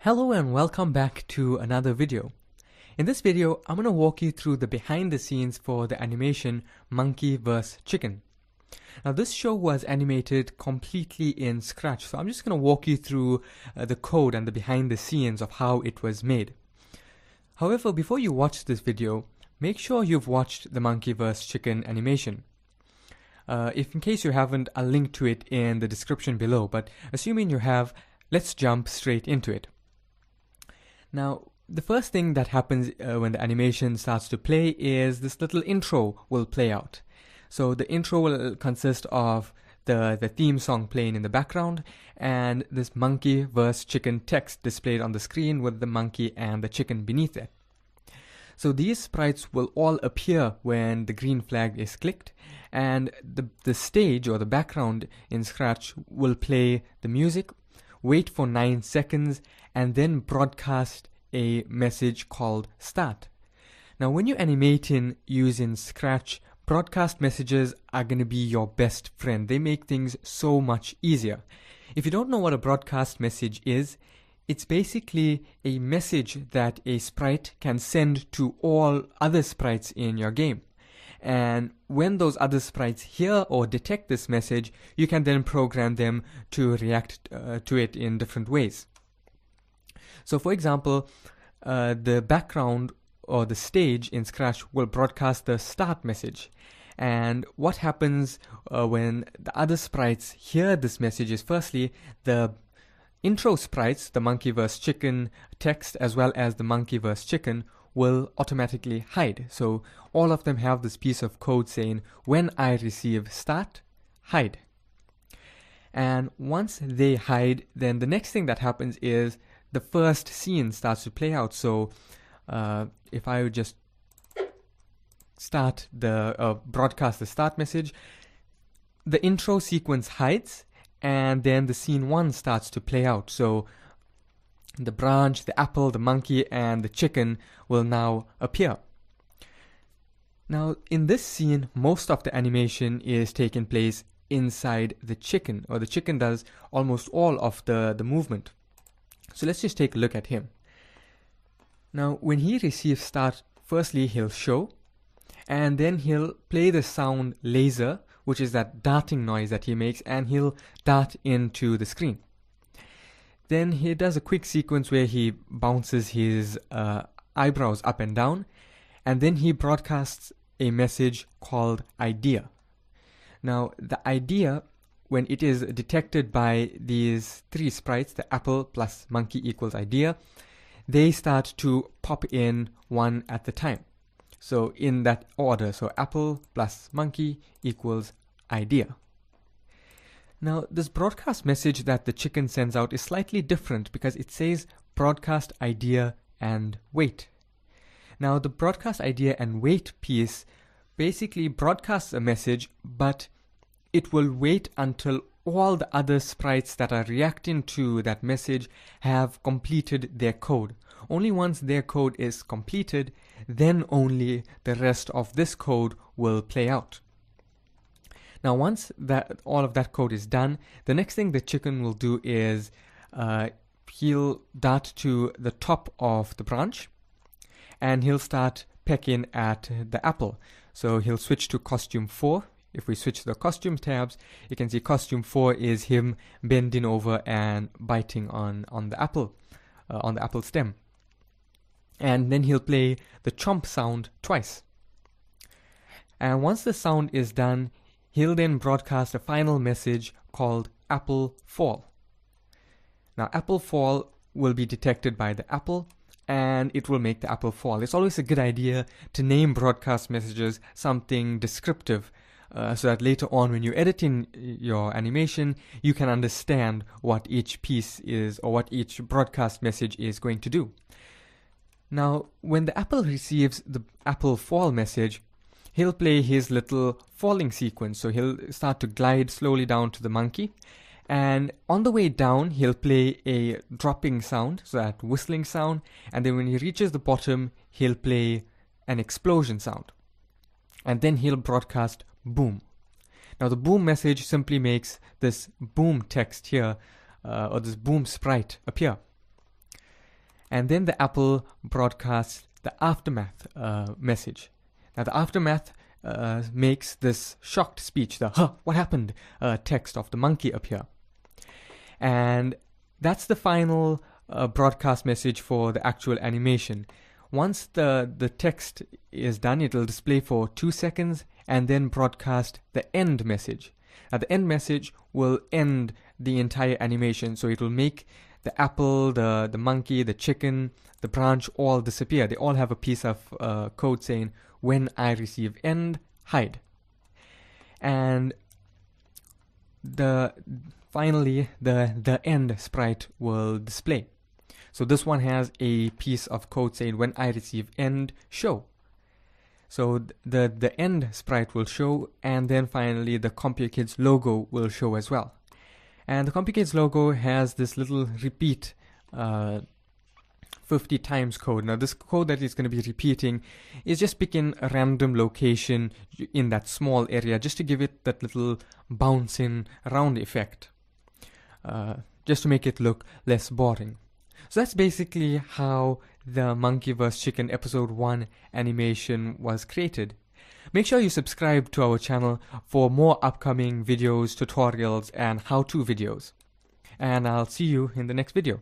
Hello and welcome back to another video. In this video, I'm going to walk you through the behind the scenes for the animation Monkey vs. Chicken. Now this show was animated completely in Scratch, so I'm just going to walk you through the code and the behind the scenes of how it was made. However, before you watch this video, make sure you've watched the Monkey vs. Chicken animation. If in case you haven't, I'll link to it in the description below, but assuming you have, let's jump straight into it. Now, the first thing that happens when the animation starts to play is this little intro will play out. So the intro will consist of the theme song playing in the background and this monkey vs. chicken text displayed on the screen with the monkey and the chicken beneath it. So these sprites will all appear when the green flag is clicked, and the stage or the background in Scratch will play the music, wait for 9 seconds, and then broadcast a message called start. Now when you're animating using Scratch, broadcast messages are going to be your best friend. They make things so much easier. If you don't know what a broadcast message is, it's basically a message that a sprite can send to all other sprites in your game. And when those other sprites hear or detect this message, you can then program them to react to it in different ways. So for example, the background or the stage in Scratch will broadcast the start message. And what happens when the other sprites hear this message is, firstly, the intro sprites, the monkey vs. chicken text as well as the monkey vs. chicken, will automatically hide. So all of them have this piece of code saying, when I receive start, hide. And once they hide, then the next thing that happens is the first scene starts to play out. So if I would just start the broadcast the start message, the intro sequence hides, and then the scene 1 starts to play out. So the branch, the apple, the monkey, and the chicken will now appear. Now in this scene, most of the animation is taking place inside the chicken, or the chicken does almost all of the movement. So let's just take a look at him. Now when he receives start, firstly he'll show, and then he'll play the sound laser, which is that darting noise that he makes, and he'll dart into the screen. Then he does a quick sequence where he bounces his eyebrows up and down, and then he broadcasts a message called idea. Now the idea, when it is detected by these 3 sprites, the apple plus monkey equals idea, they start to pop in one at a time. So in that order, so apple plus monkey equals idea. Now this broadcast message that the chicken sends out is slightly different because it says broadcast idea and wait. Now the broadcast idea and wait piece basically broadcasts a message, but it will wait until all the other sprites that are reacting to that message have completed their code. Only once their code is completed, then only the rest of this code will play out. Now once that all of that code is done, the next thing the chicken will do is he'll dart to the top of the branch and he'll start pecking at the apple. So he'll switch to costume 4. If we switch the costume tabs, you can see costume 4 is him bending over and biting on the apple stem. And then he'll play the chomp sound twice. And once the sound is done, he'll then broadcast a final message called apple fall. Now apple fall will be detected by the apple, and it will make the apple fall. It's always a good idea to name broadcast messages something descriptive, so that later on when you're editing your animation, you can understand what each piece is or what each broadcast message is going to do. Now when the apple receives the apple fall message, he'll play his little falling sequence. So he'll start to glide slowly down to the monkey, and on the way down he'll play a dropping sound, so that whistling sound, and then when he reaches the bottom he'll play an explosion sound, and then he'll broadcast boom. Now the boom message simply makes this boom text here, or this boom sprite appear. And then the apple broadcasts the aftermath message. Now the aftermath makes this shocked speech, the "huh, what happened?" text of the monkey appear. And that's the final broadcast message for the actual animation. Once the text is done, it'll display for 2 seconds and then broadcast the end message. Now the end message will end the entire animation, so it will make the apple, the monkey, the chicken, the branch all disappear. They all have a piece of code saying, "When I receive end, hide." And finally the end sprite will display. So this one has a piece of code saying, "When I receive end, show." So the end sprite will show, and then finally the CompuKids logo will show as well. And the CompuKids logo has this little repeat 50 times code. Now this code that is going to be repeating is just picking a random location in that small area just to give it that little bouncing around effect, just to make it look less boring. So that's basically how the Monkey vs. Chicken episode 1 animation was created. Make sure you subscribe to our channel for more upcoming videos, tutorials, and how-to videos. And I'll see you in the next video.